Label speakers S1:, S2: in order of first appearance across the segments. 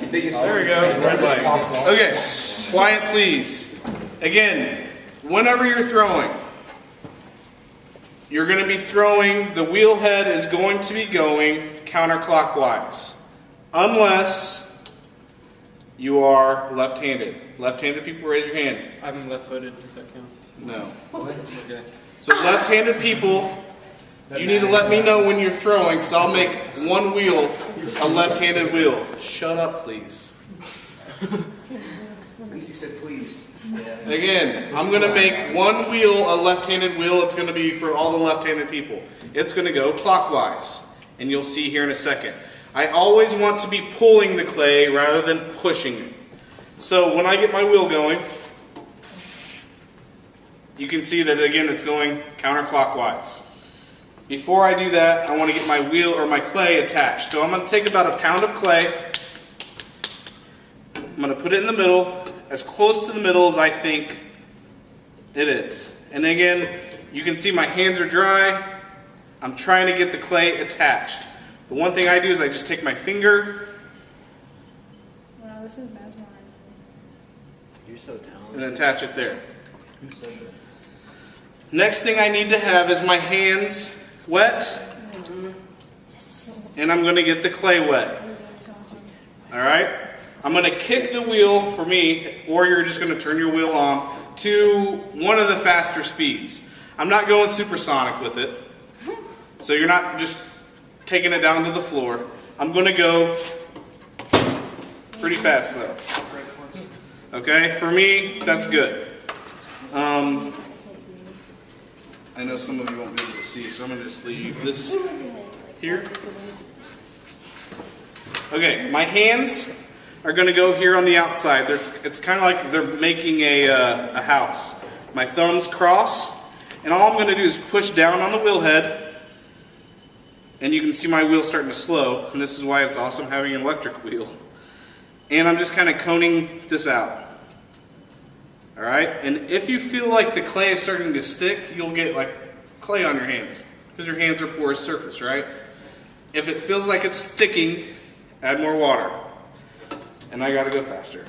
S1: There we go. Red light. Okay, quiet please. Again, whenever you're throwing, you're going to be throwing, the wheel head is going to be going counterclockwise. Unless you are left-handed. Left-handed people, raise your hand.
S2: I'm left-footed, does that count?
S1: No.
S2: Okay.
S1: So left-handed people, you need to let me know when you're throwing, because I'll make one wheel a left-handed wheel. Shut up, please.
S3: At least he said please.
S1: Again, I'm going to make one wheel a left-handed wheel. It's going to be for all the left-handed people. It's going to go clockwise, and you'll see here in a second. I always want to be pulling the clay rather than pushing it. So when I get my wheel going, you can see that again it's going counterclockwise. Before I do that, I want to get my wheel or my clay attached. So I'm going to take about a pound of clay. I'm going to put it in the middle, as close to the middle as I think it is. And again, you can see my hands are dry. I'm trying to get the clay attached. The one thing I do is I just take my finger.
S4: Wow, this is mesmerizing.
S2: You're so talented.
S1: And attach it there. Next thing I need to have is my hands wet. And I'm going to get the clay wet. Alright? I'm going to kick the wheel, for me, or you're just going to turn your wheel on, to one of the faster speeds. I'm not going supersonic with it. So you're not just taking it down to the floor. I'm going to go pretty fast though. Okay? For me, that's good. I know some of you won't be able to see, so I'm going to just leave this here. Okay, my hands are going to go here on the outside. It's kind of like they're making a house. My thumbs cross, and all I'm going to do is push down on the wheel head, and you can see my wheel starting to slow, and this is why it's awesome having an electric wheel. And I'm just kind of coning this out. Alright, and if you feel like the clay is starting to stick, you'll get like clay on your hands, because your hands are porous surface, right? If it feels like it's sticking, add more water. And I gotta go faster.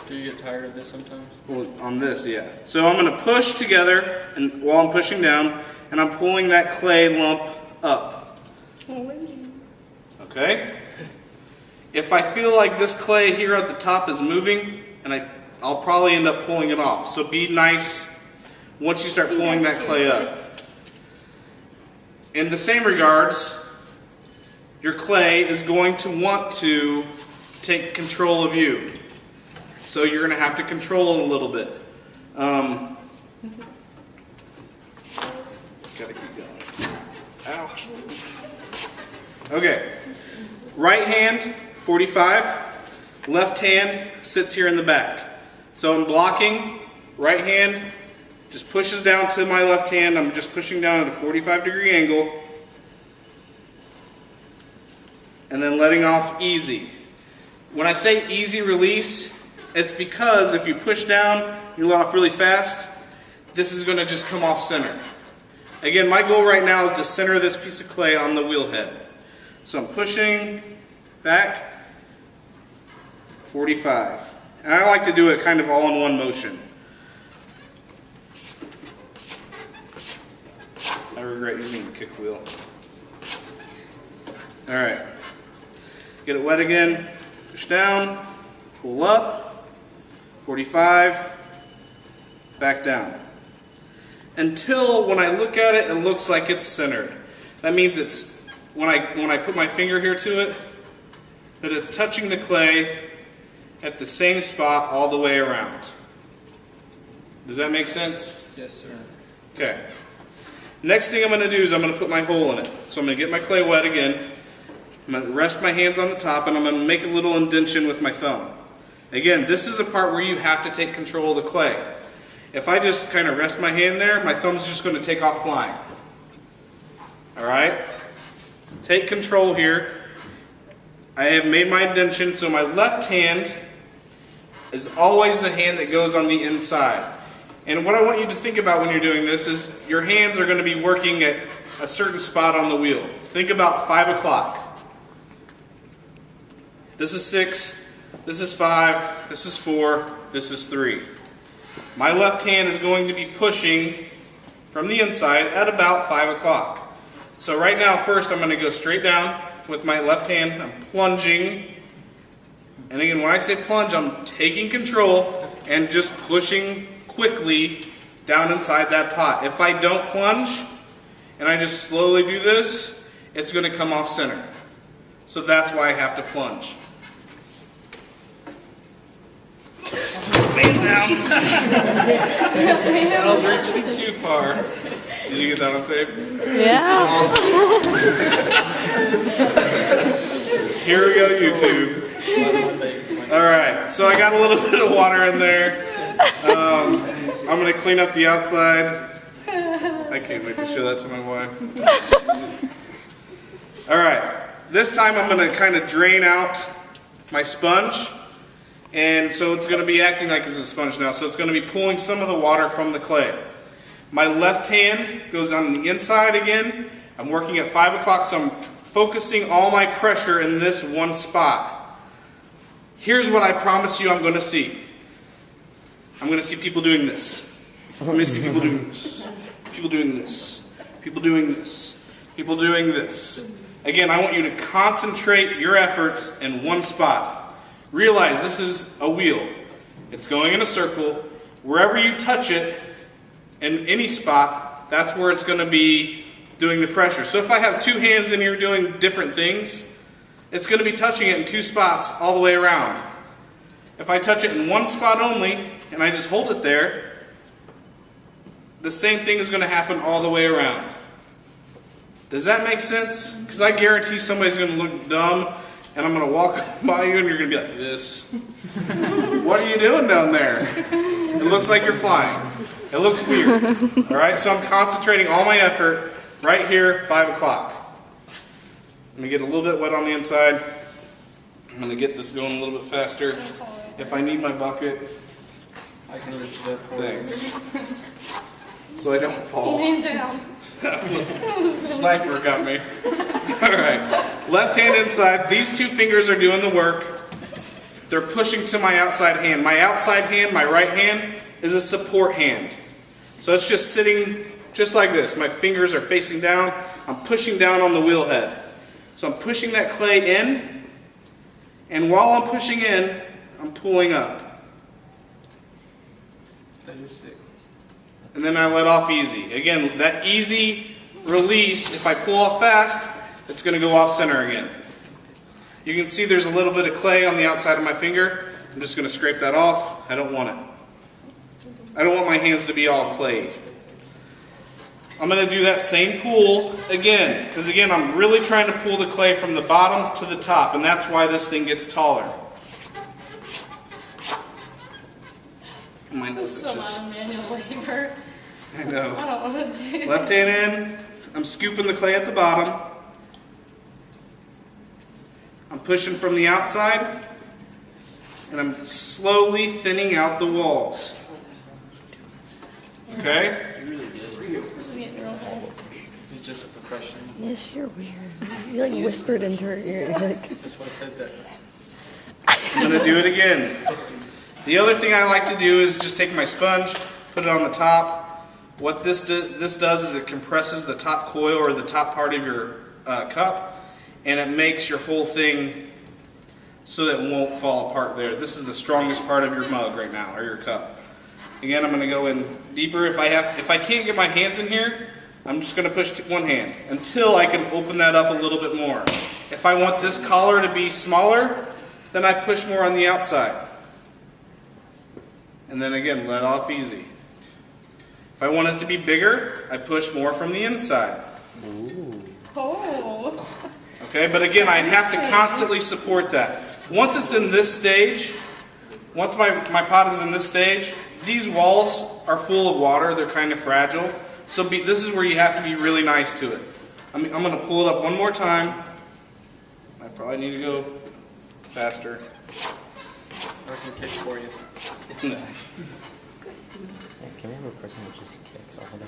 S2: Do you get tired of this sometimes?
S1: Well, on this, yeah. So I'm gonna push together, and while I'm pushing down, and I'm pulling that clay lump up. Okay? If I feel like this clay here at the top is moving, and I'll probably end up pulling it off. So be nice once you start pulling that clay up. In the same regards, your clay is going to want to take control of you. So you're going to have to control it a little bit. Gotta keep going. Ouch. Okay. Right hand, 45. Left hand sits here in the back. So I'm blocking. Right hand just pushes down to my left hand. I'm just pushing down at a 45-degree angle. And then letting off easy. When I say easy release, it's because if you push down, you let off really fast, this is going to just come off center. Again, my goal right now is to center this piece of clay on the wheel head. So I'm pushing back, 45. And I like to do it kind of all in one motion. I regret using the kick wheel. Alright. Get it wet again. Push down. Pull up. 45. Back down. Until when I look at it, it looks like it's centered. That means it's, when I put my finger here to it, that it's touching the clay at the same spot all the way around. Does that make sense?
S2: Yes, sir.
S1: Okay. Next thing I'm going to do is I'm going to put my hole in it. So I'm going to get my clay wet again. I'm going to rest my hands on the top, and I'm going to make a little indentation with my thumb. Again, this is a part where you have to take control of the clay. If I just kind of rest my hand there, my thumb's just going to take off flying. Alright? Take control here. I have made my indentation, so my left hand is always the hand that goes on the inside. And what I want you to think about when you're doing this is your hands are going to be working at a certain spot on the wheel. Think about 5 o'clock. This is 6, this is 5, this is 4, this is 3. My left hand is going to be pushing from the inside at about 5 o'clock. So right now, first I'm going to go straight down with my left hand. I'm plunging. And again, when I say plunge, I'm taking control and just pushing quickly down inside that pot. If I don't plunge and I just slowly do this, it's going to come off center. So that's why I have to plunge. Man down. I was reaching too far. Did you get that on tape?
S3: Yeah.
S1: Awesome. Here we go, YouTube. Alright, so I got a little bit of water in there. I'm going to clean up the outside. I can't wait to show that to my wife. Alright, this time I'm going to kind of drain out my sponge. And so it's going to be acting like it's a sponge now. So it's going to be pulling some of the water from the clay. My left hand goes on the inside again. I'm working at 5 o'clock, so I'm focusing all my pressure in this one spot. Here's what I promise you I'm going to see. I'm going to see people doing this. I'm going to see people doing this. People doing this. People doing this. People doing this. Again, I want you to concentrate your efforts in one spot. Realize this is a wheel. It's going in a circle. Wherever you touch it, in any spot, that's where it's going to be doing the pressure. So if I have two hands and you're doing different things, it's going to be touching it in two spots all the way around. If I touch it in one spot only, and I just hold it there, the same thing is going to happen all the way around. Does that make sense? Because I guarantee somebody's going to look dumb, and I'm going to walk by you and you're going to be like this. What are you doing down there? It looks like you're flying. It looks weird. Alright, so I'm concentrating all my effort right here, 5 o'clock. I'm going to get a little bit wet on the inside. I'm going to get this going a little bit faster. If I need my bucket,
S2: I can lift that for you.
S1: thanks. So I don't fall.
S4: Hand down.
S1: Sniper got me. Alright, left hand inside. These two fingers are doing the work. They're pushing to my outside hand. My outside hand, my right hand, is a support hand. So it's just sitting just like this. My fingers are facing down. I'm pushing down on the wheel head. So I'm pushing that clay in, and while I'm pushing in, I'm pulling up.
S2: That is sick.
S1: And then I let off easy. Again, that easy release, if I pull off fast, it's going to go off center again. You can see there's a little bit of clay on the outside of my finger. I'm just going to scrape that off. I don't want it. I don't want my hands to be all clay. I'm going to do that same pull again, because again, I'm really trying to pull the clay from the bottom to the top, and that's why this thing gets taller. My nose
S4: It's a lot
S1: itches.
S4: of manual labor.
S1: I know.
S4: I don't want to do
S1: Left hand in, I'm scooping the clay at the bottom. I'm pushing from the outside, and I'm slowly thinning out the walls. Okay?
S4: This is getting real hole.
S2: He's just a professional.
S3: Yes, you're weird. You like whispered into her ear. You're like,
S2: That's why I said that.
S1: I'm going to do it again. The other thing I like to do is just take my sponge, put it on the top. What this does is it compresses the top coil or the top part of your cup, and it makes your whole thing so that it won't fall apart there. This is the strongest part of your mug right now, or your cup. Again, I'm going to go in deeper. If I can't get my hands in here, I'm just going to push one hand until I can open that up a little bit more. If I want this collar to be smaller, then I push more on the outside. And then again, let off easy. If I want it to be bigger, I push more from the inside.
S4: Oh.
S1: Okay, but again, I have to constantly support that. Once it's in this stage, once my pot is in this stage, these walls are full of water. They're kind of fragile. So this is where you have to be really nice to it. I'm going to pull it up one more time. I probably need to go faster.
S2: I can kick for you.
S1: No.
S5: Can we have a person that just kicks all day?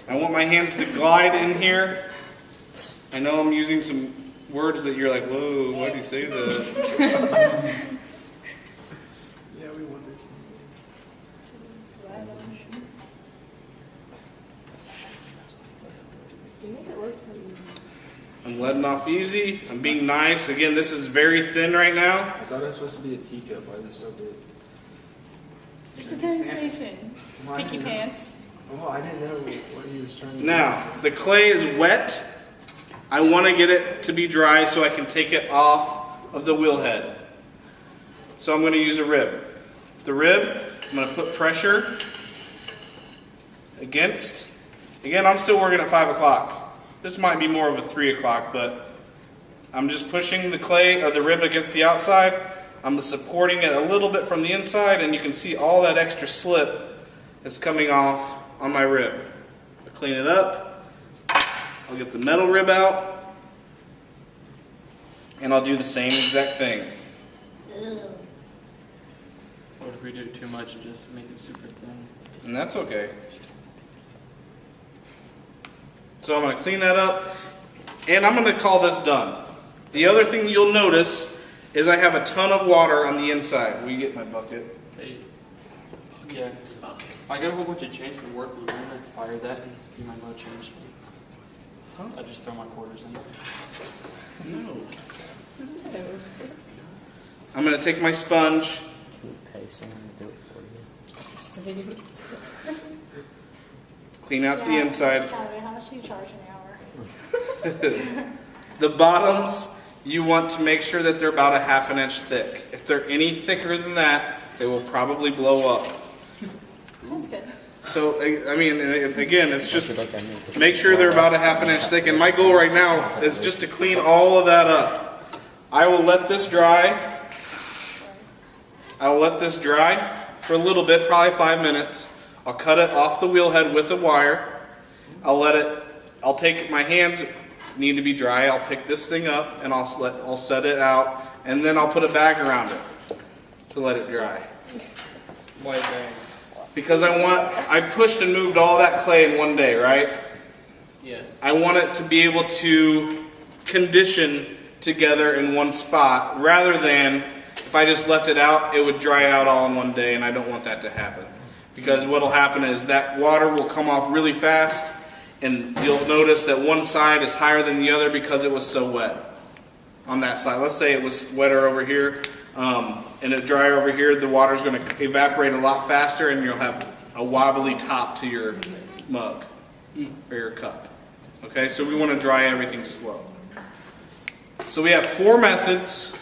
S1: I want my hands to glide in here. I know I'm using some words that you're like, whoa, why do you say that?
S6: Yeah, we wonder something.
S3: You make it look so easy.
S1: I'm letting off easy. I'm being nice. Again, this is very thin right now.
S6: I thought it was supposed to be a teacup. Why is it so big?
S4: It's a demonstration.
S6: Why
S4: Pinky
S6: didn't-
S4: pants.
S6: Oh, I didn't know what he was trying to
S1: Now, the clay is wet. I want to get it to be dry so I can take it off of the wheel head. So I'm going to use a rib. The rib, I'm going to put pressure against. Again, I'm still working at 5 o'clock. This might be more of a 3 o'clock, but I'm just pushing the clay or the rib against the outside. I'm supporting it a little bit from the inside, and you can see all that extra slip is coming off on my rib. I clean it up. I'll get the metal rib out, and I'll do the same exact thing.
S2: What if we do too much and just make it super thin?
S1: And that's okay. So I'm going to clean that up, and I'm going to call this done. The other thing you'll notice is I have a ton of water on the inside. Will you get my bucket?
S2: Hey. Yeah. I got a whole bunch of change from work. We're gonna fire that and you might not change them.
S1: Huh?
S2: I just throw my quarters in.
S1: No. I'm going to take my sponge.
S5: Can you pay someone to do it for you?
S1: Clean out the inside.
S4: How much do you charge an hour?
S1: The bottoms, you want to make sure that they're about a ½ inch thick. If they're any thicker than that, they will probably blow up.
S4: That's good.
S1: So, I mean, again, it's
S5: I
S1: just
S5: feel like I need to-
S1: make sure they're about a ½ inch thick. And my goal right now is just to clean all of that up. I will let this dry. I will let this dry for a little bit, probably 5 minutes. I'll cut it off the wheel head with a wire. I'll take my hands need to be dry. I'll pick this thing up and I'll set it out, and then I'll put a bag around it to let it dry.
S2: White bag.
S1: Because I pushed and moved all that clay in one day, right?
S2: Yeah.
S1: I want it to be able to condition together in one spot, rather than if I just left it out, it would dry out all in one day, and I don't want that to happen. Because what will happen is that water will come off really fast, and you'll notice that one side is higher than the other because it was so wet on that side. Let's say it was wetter over here, and it drier over here, the water's going to evaporate a lot faster, and you'll have a wobbly top to your mug or your cup. Okay, so we want to dry everything slow. So we have 4 methods